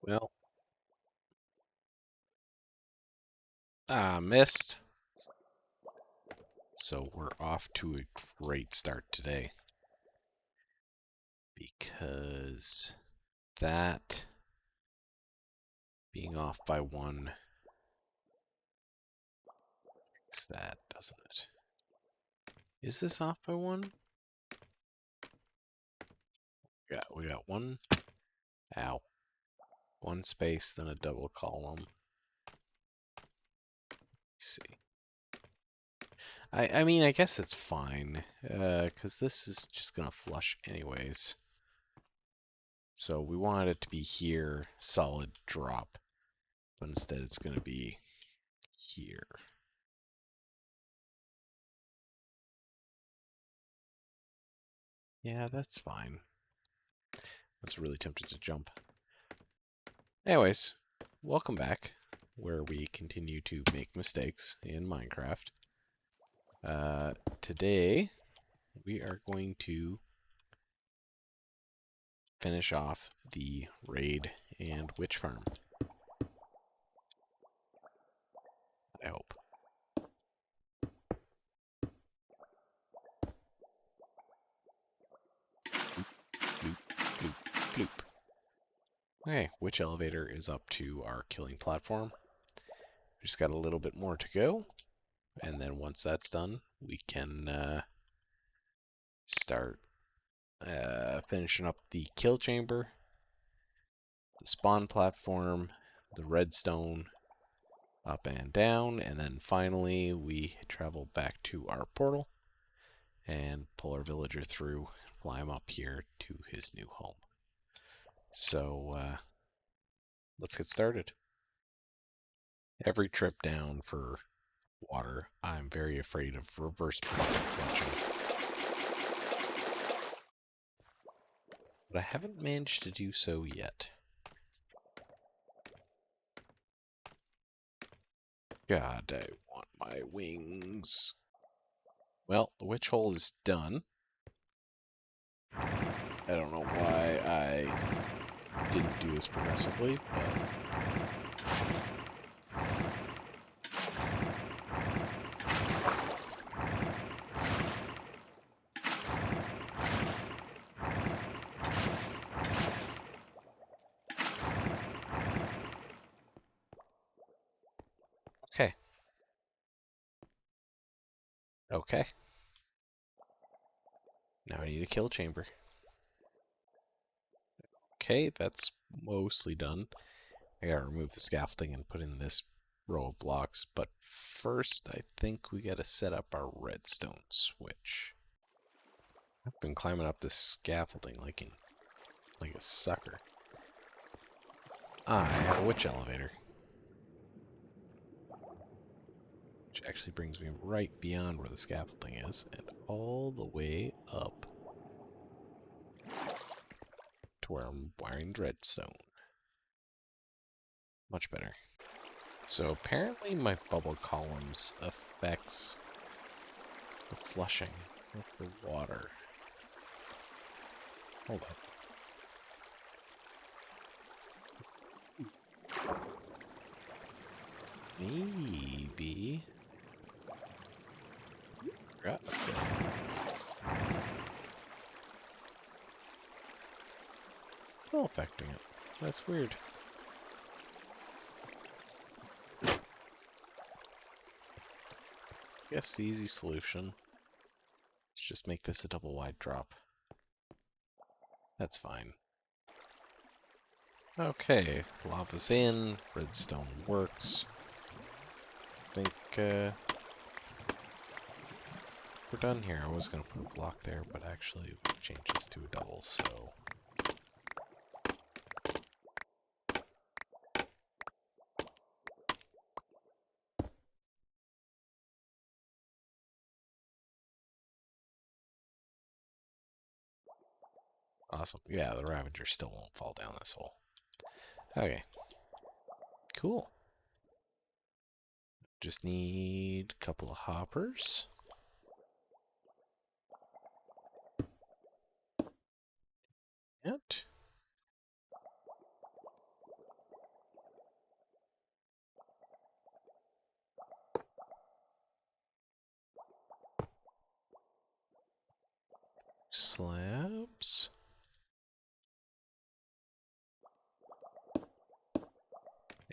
Well, missed. So we're off to a great start today. Because that being off by one makes that, doesn't it? Is this off by one? Yeah, we got one. Ow. One space, then a double column. Let's see. I mean, I guess it's fine, because this is just going to flush anyways. So we wanted it to be here, solid drop, but instead it's going to be here. Yeah, that's fine. I was really tempted to jump. Anyways, welcome back, where we continue to make mistakes in Minecraft. Today, we are going to finish off the raid and witch farm. I hope. Bloop, bloop, bloop. Okay, witch elevator is up to our killing platform. Just got a little bit more to go, and then once that's done, we can start finishing up the kill chamber, the spawn platform, the redstone, up and down, and then finally we travel back to our portal and pull our villager through, fly him up here to his new home. So let's get started. Every trip down for water, I'm very afraid of reverse bucket flushing. But I haven't managed to do so yet. God, I want my wings. Well, the witch hole is done. I don't know why I didn't do this progressively, but okay. Okay. Now I need a kill chamber. Okay, that's mostly done. I gotta remove the scaffolding and put in this row of blocks, but first I think we gotta set up our redstone switch. I've been climbing up this scaffolding like a sucker. I have a witch elevator. Which actually brings me right beyond where the scaffolding is and all the way up to where I'm wiring redstone. Much better. So apparently my bubble columns affects the flushing of the water. Hold up. Maybe. Forgot about that. Still affecting it. That's weird. Guess the easy solution is just make this a double wide drop. That's fine. Okay, lava's in, redstone works. I think we're done here. I was going to put a block there, but actually we've changed this to a double, so... Awesome. Yeah, the Ravager still won't fall down this hole. Okay. Cool. Just need a couple of hoppers. And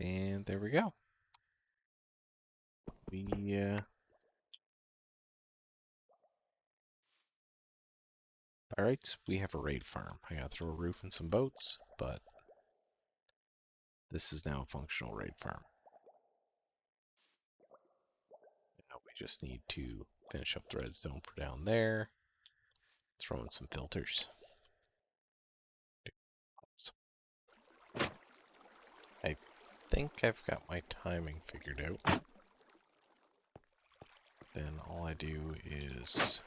And there we go. Alright, we have a raid farm. I gotta throw a roof and some boats, but this is now a functional raid farm. Now we just need to finish up the redstone for down there. Throw in some filters. I think I've got my timing figured out. Then all I do is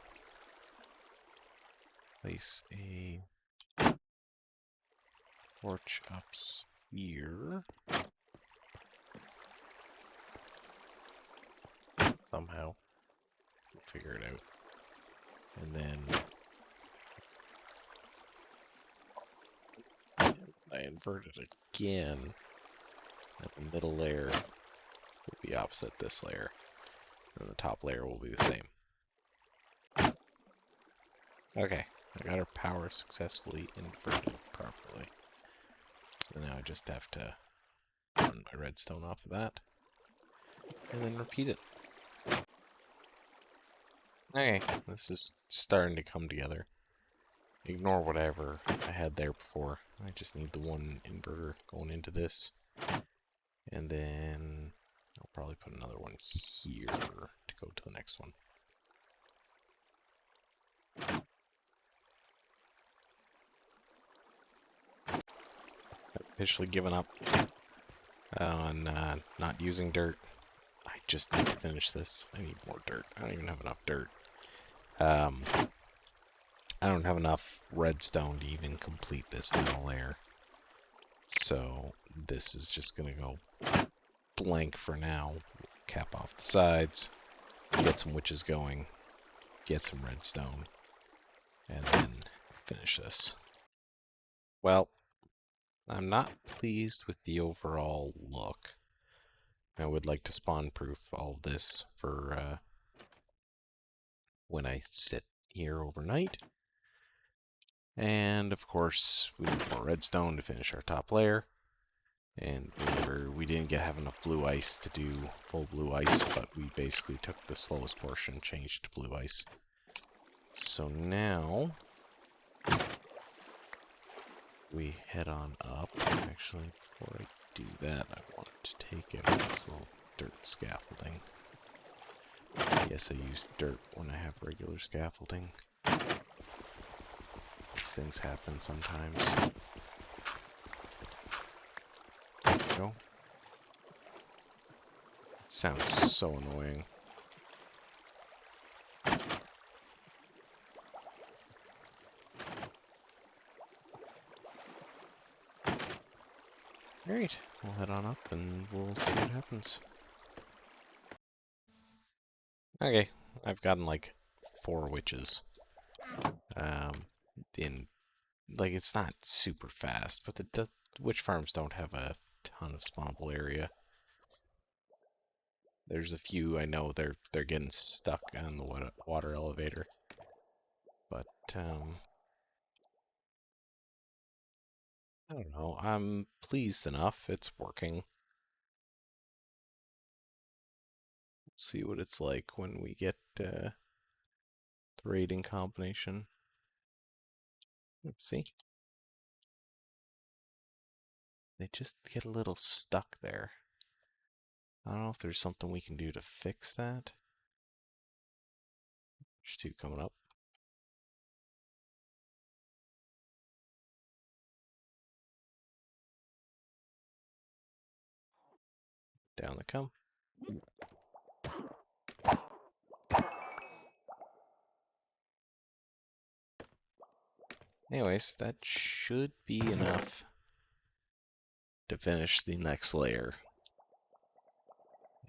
place a torch up here. Somehow. We'll figure it out. And then I invert it again. And the middle layer will be opposite this layer. And the top layer will be the same. Okay, I got our power successfully inverted properly. So now I just have to run my redstone off of that. And then repeat it. Okay, this is starting to come together. Ignore whatever I had there before. I just need the one inverter going into this. And then I'll probably put another one here to go to the next one. I've officially given up on not using dirt. I just need to finish this. I need more dirt. I don't even have enough dirt. I don't have enough redstone to even complete this final layer. So this is just going to go blank for now. Cap off the sides, get some witches going, get some redstone, and then finish this. Well, I'm not pleased with the overall look. I would like to spawn proof all of this for when I sit here overnight. And of course, we need more redstone to finish our top layer. And we didn't have enough blue ice to do full blue ice, but we basically took the slowest portion and changed it to blue ice. So now we head on up. Actually, before I do that, I want to take out this little dirt scaffolding. Yes, I use dirt when I have regular scaffolding. These things happen sometimes. There we go. It sounds so annoying. Alright, we'll head on up and we'll see what happens. Okay, I've gotten like 4 witches. Like, it's not super fast, but the witch farms don't have a ton of spawnable area. There's a few I know they're getting stuck on the water elevator, but I don't know. I'm pleased enough. It's working. See what it's like when we get the raiding combination. Let's see. They just get a little stuck there. I don't know if there's something we can do to fix that. There's 2 coming up. Down they come. Anyways, that should be enough to finish the next layer.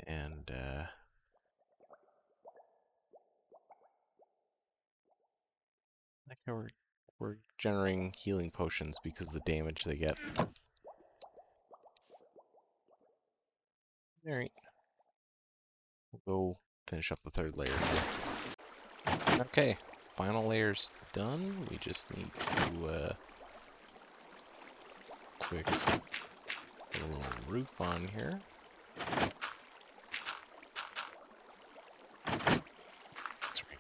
And like how we're generating healing potions because of the damage they get. Alright. We'll go finish up the 3rd layer here. Okay, final layer's done. We just need to quick put a little roof on here. That's right.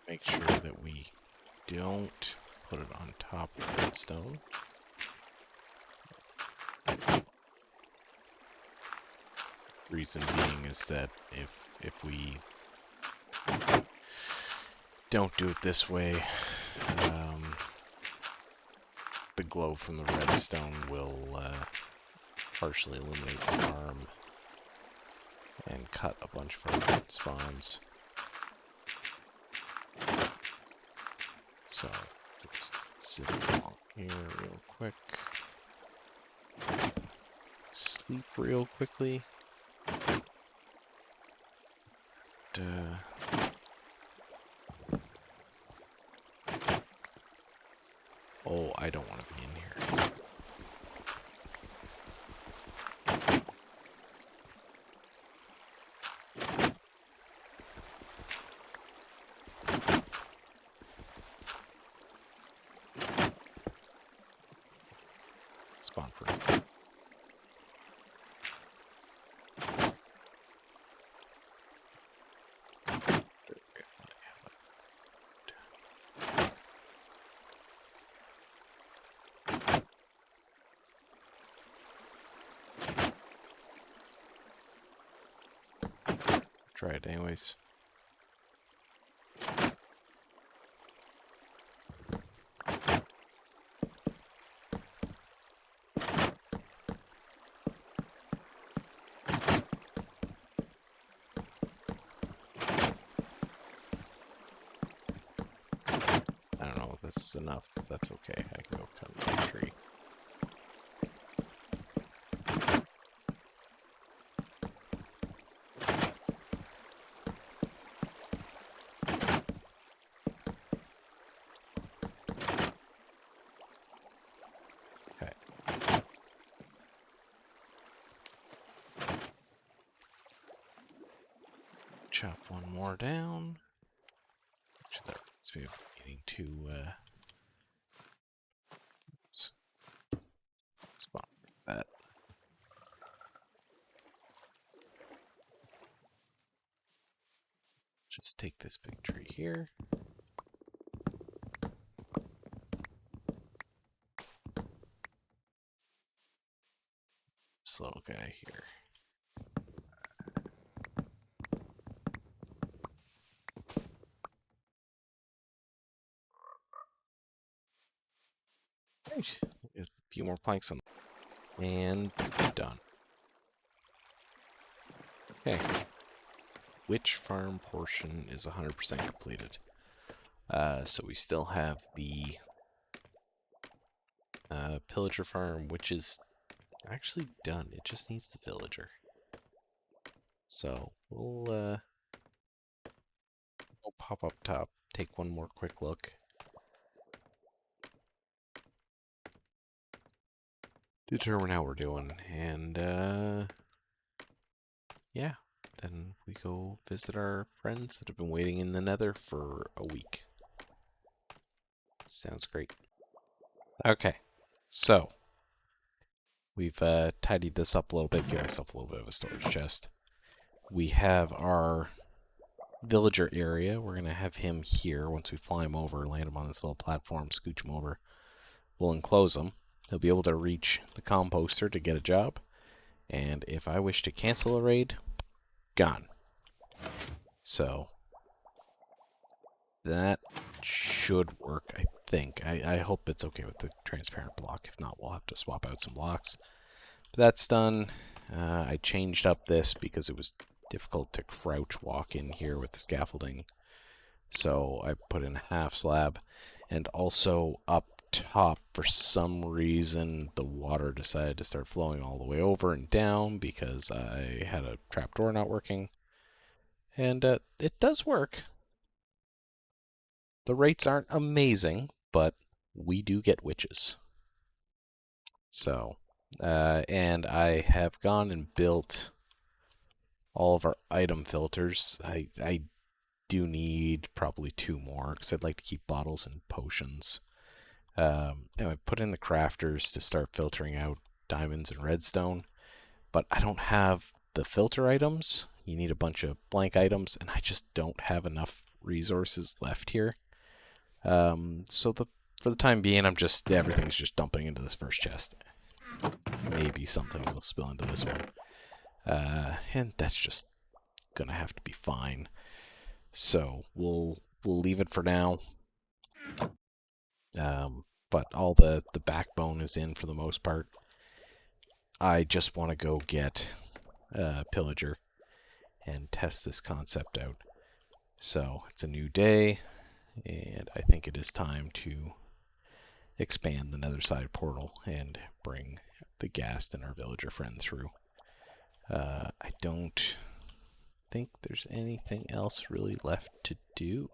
Make sure that we don't put it on top of redstone. Reason being is that if we don't do it this way, the glow from the redstone will partially eliminate the farm and cut a bunch of our red spawns. So just sit along here real quick. Sleep real quickly. Oh, I don't want to be in here. Spawn proof. Try it anyways. I don't know if this is enough, but that's okay. I can go cut a tree. Okay. Chop one more down. Actually, that reminds me of needing to spawn that. Just take this big tree here. This little guy here. Right. A few more planks on. And done. Okay. Which farm portion is 100% completed? So we still have the pillager farm, which is actually done. It just needs the villager. So we'll pop up top, take one more quick look. Determine how we're doing, and yeah, then we go visit our friends that have been waiting in the nether for a week. Sounds great. Okay, so we've tidied this up a little bit, give myself a little bit of a storage chest. We have our villager area. We're going to have him here. Once we fly him over, land him on this little platform, scooch him over, we'll enclose him. He'll be able to reach the composter to get a job. And if I wish to cancel a raid, gone. So that should work, I think. I hope it's okay with the transparent block. If not, we'll have to swap out some blocks. But that's done. I changed up this because it was difficult to crouch walk in here with the scaffolding. So I put in a half slab. And also up top, for some reason, the water decided to start flowing all the way over and down because I had a trapdoor not working. And it does work. The rates aren't amazing, but we do get witches. So, and I have gone and built all of our item filters. I do need probably 2 more because I'd like to keep bottles and potions. I put in the crafters to start filtering out diamonds and redstone, but I don't have the filter items. You need a bunch of blank items, and I just don't have enough resources left here. So for the time being, everything's just dumping into this first chest. Maybe something will spill into this one. And that's just gonna have to be fine. So we'll leave it for now. But all the backbone is in for the most part. I just want to go get Pillager and test this concept out. So it's a new day, and I think it is time to expand the nether side portal and bring the Ghast and our villager friend through. I don't think there's anything else really left to do.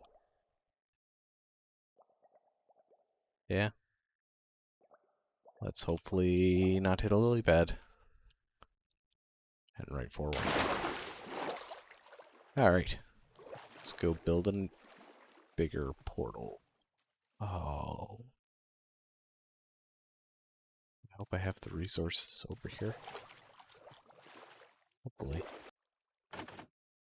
Yeah. Let's hopefully not hit a lily pad. Heading right forward. Alright. Let's go build a bigger portal. Oh. I hope I have the resources over here. Hopefully.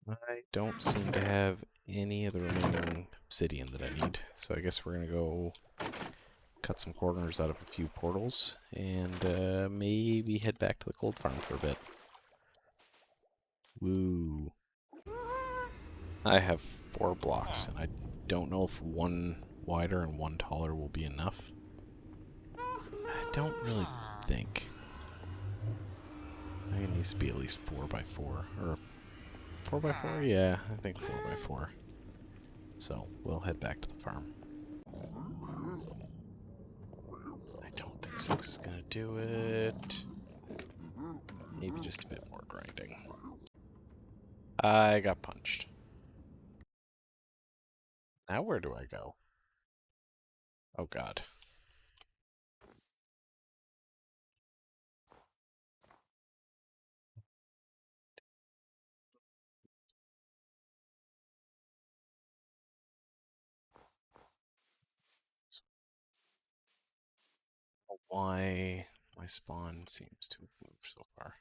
I don't seem to have any of the remaining obsidian that I need. So I guess we're going to go cut some corners out of a few portals and maybe head back to the gold farm for a bit. Woo. I have 4 blocks, and I don't know if one wider and one taller will be enough. I don't really think. I think it needs to be at least 4x4. Or 4x4? Yeah, I think 4x4. So, we'll head back to the farm. I don't think 6 is going to do it. Maybe just a bit more grinding. I got punched. Now where do I go? Oh god. Why my spawn seems to have moved so far.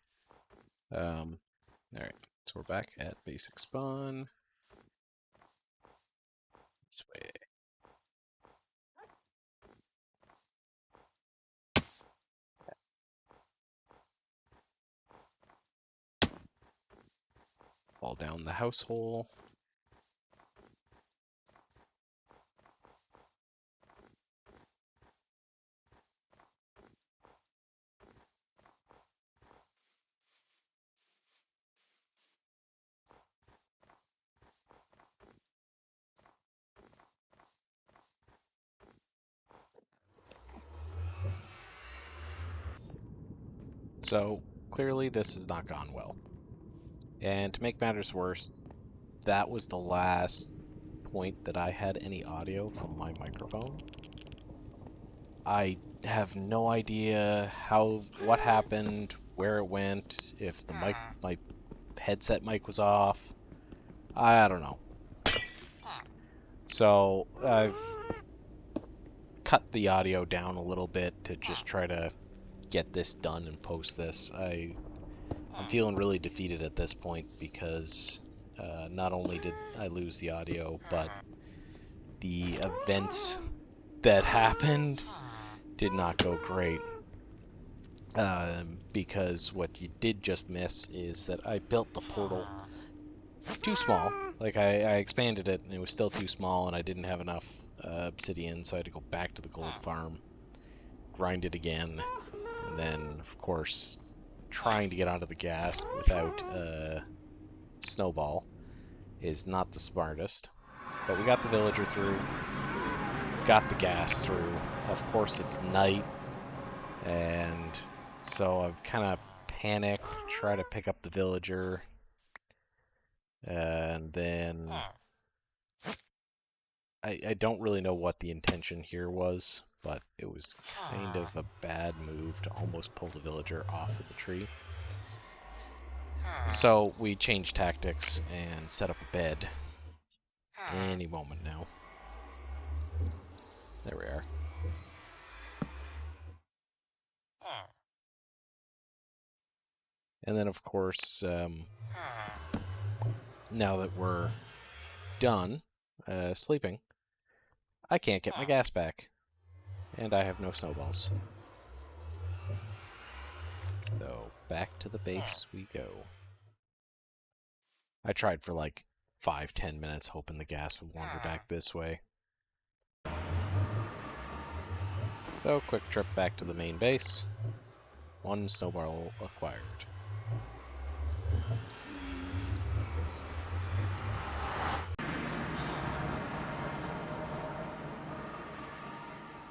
Alright, so we're back at basic spawn. This way. Fall down the house hole. So, clearly this has not gone well. And to make matters worse, that was the last point that I had any audio from my microphone. I have no idea what happened, where it went, if the my headset mic was off. I don't know. So, I've cut the audio down a little bit to just try to get this done and post this. I'm feeling really defeated at this point because not only did I lose the audio, but the events that happened did not go great. Because what you did just miss is that I built the portal too small. Like I expanded it and it was still too small and I didn't have enough obsidian, so I had to go back to the gold farm, grind it again, and then of course trying to get onto the Ghast without snowball is not the smartest. But we got the villager through, got the Ghast through. Of course it's night, and so I've kind of panicked, try to pick up the villager, and then I don't really know what the intention here was, but it was kind of a bad move to almost pull the villager off of the tree. So we changed tactics and set up a bed any moment now. There we are. And then, of course, now that we're done sleeping, I can't get my gas back. And I have no snowballs. So, back to the base we go. I tried for like 5-10 minutes hoping the gas would wander back this way. So, quick trip back to the main base. 1 snowball acquired.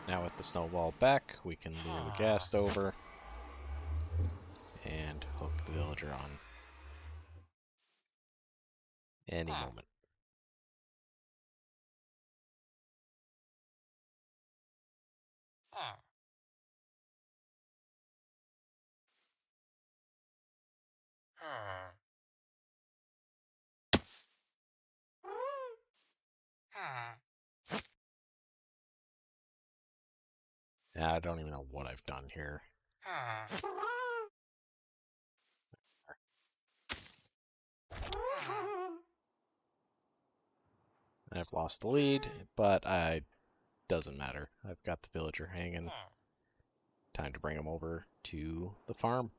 Now with the snowball back, we can lure the ghast over and hook the villager on any moment. I don't even know what I've done here. I've lost the lead, but doesn't matter. I've got the villager hanging. Time to bring him over to the farm.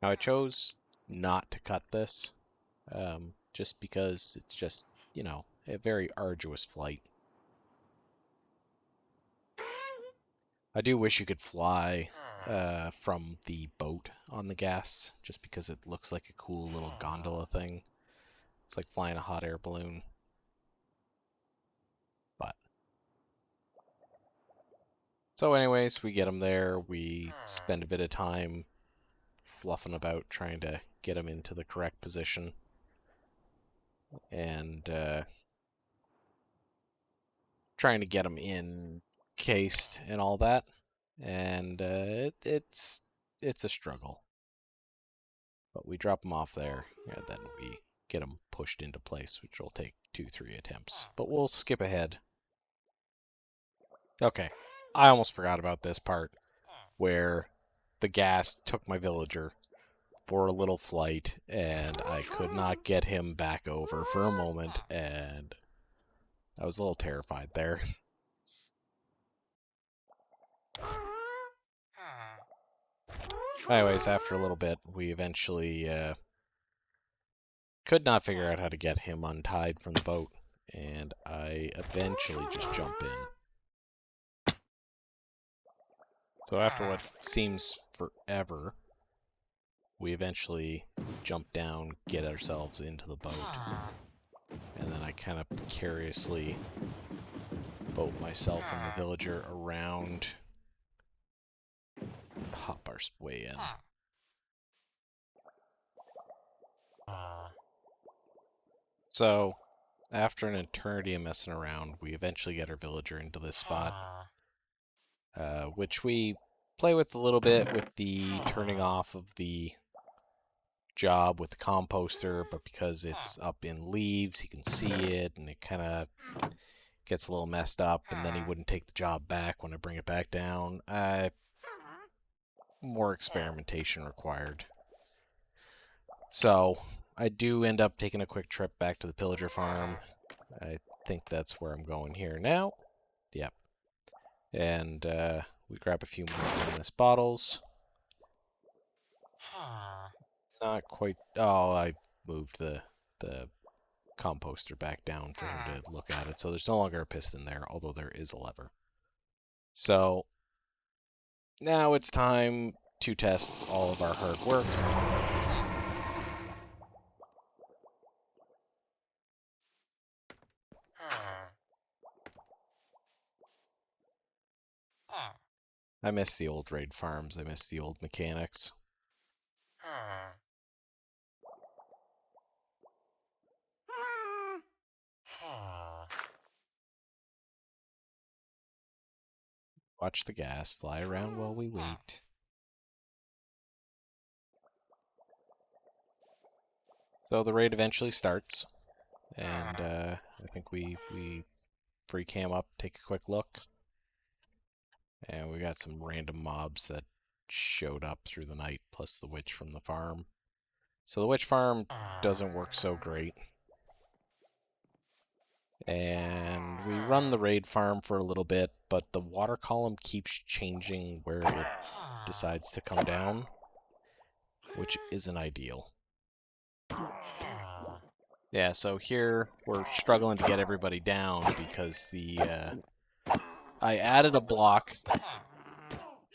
Now I chose not to cut this, just because it's just, you know, a very arduous flight. I do wish you could fly from the boat on the gas, just because it looks like a cool little gondola thing. It's like flying a hot air balloon. But so anyways, we get him there. We spend a bit of time fluffing about trying to get him into the correct position. And trying to get him encased and all that. And it's a struggle. But we drop him off there, and then we get him pushed into place, which will take 2-3 attempts. But we'll skip ahead. Okay, I almost forgot about this part, where the ghast took my villager for a little flight, and I could not get him back over for a moment, and I was a little terrified there. Anyways, after a little bit, we eventually could not figure out how to get him untied from the boat, and I eventually just jump in. So after what seems forever, we eventually jump down, get ourselves into the boat, and then I kind of precariously boat myself and the villager around, hop our way in. So, after an eternity of messing around, we eventually get our villager into this spot, which we play with a little bit with the turning off of the job with the composter, but because it's up in leaves, he can see it, and it kind of gets a little messed up, and then he wouldn't take the job back when I bring it back down. More experimentation required. So, I do end up taking a quick trip back to the pillager farm. I think that's where I'm going here now. Yep. And we grab a few more venomous bottles. Not quite. Oh, I moved the composter back down for him to look at it. So there's no longer a piston there, although there is a lever. So now it's time to test all of our hard work. I miss the old raid farms. I miss the old mechanics. Watch the gas fly around while we wait. So the raid eventually starts, and I think we free cam up, take a quick look, and we got some random mobs that showed up through the night, plus the witch from the farm. So the witch farm doesn't work so great. And we run the raid farm for a little bit, but the water column keeps changing where it decides to come down, which isn't ideal. Yeah, so here we're struggling to get everybody down because I added a block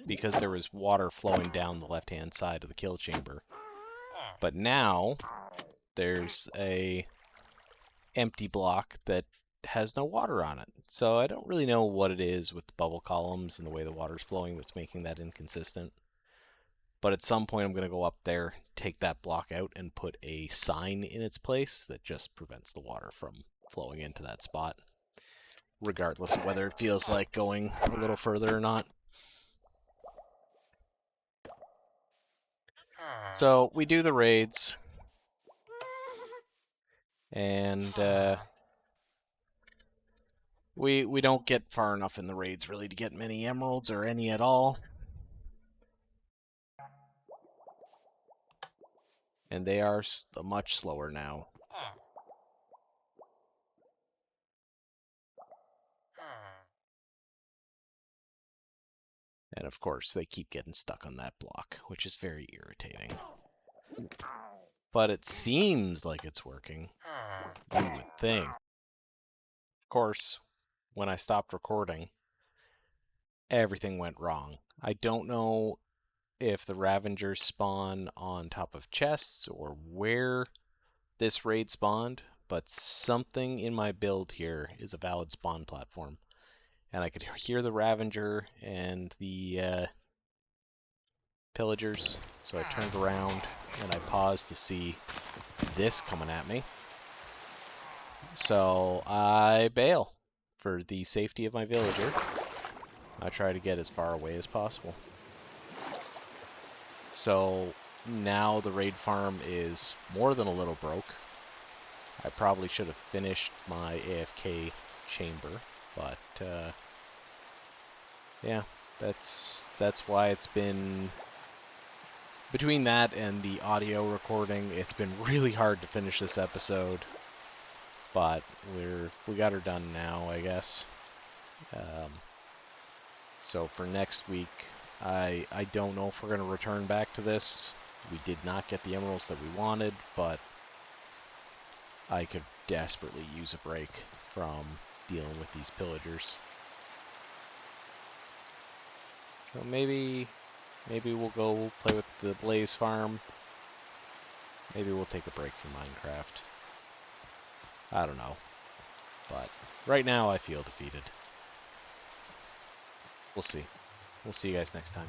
because there was water flowing down the left-hand side of the kill chamber. But now there's a empty block that has no water on it. So I don't really know what it is with the bubble columns and the way the water's flowing that's making that inconsistent. But at some point I'm going to go up there, take that block out, and put a sign in its place that just prevents the water from flowing into that spot, regardless of whether it feels like going a little further or not. So we do the raids, and we don't get far enough in the raids really to get many emeralds or any at all. And they are much slower now. And of course, they keep getting stuck on that block, which is very irritating. But it seems like it's working. You would think. Of course, when I stopped recording, everything went wrong. I don't know if the Ravengers spawn on top of chests or where this raid spawned, but something in my build here is a valid spawn platform. And I could hear the Ravenger and the pillagers, so I turned around and I paused to see this coming at me. So I bail for the safety of my villager. I try to get as far away as possible. So now the raid farm is more than a little broke. I probably should have finished my AFK chamber, but yeah, that's why it's been, between that and the audio recording, it's been really hard to finish this episode. But we got her done now, I guess. So for next week, I don't know if we're going to return back to this. We did not get the emeralds that we wanted, but I could desperately use a break from dealing with these pillagers. So maybe we'll go play with the Blaze Farm. Maybe we'll take a break from Minecraft. I don't know. But right now I feel defeated. We'll see. We'll see you guys next time.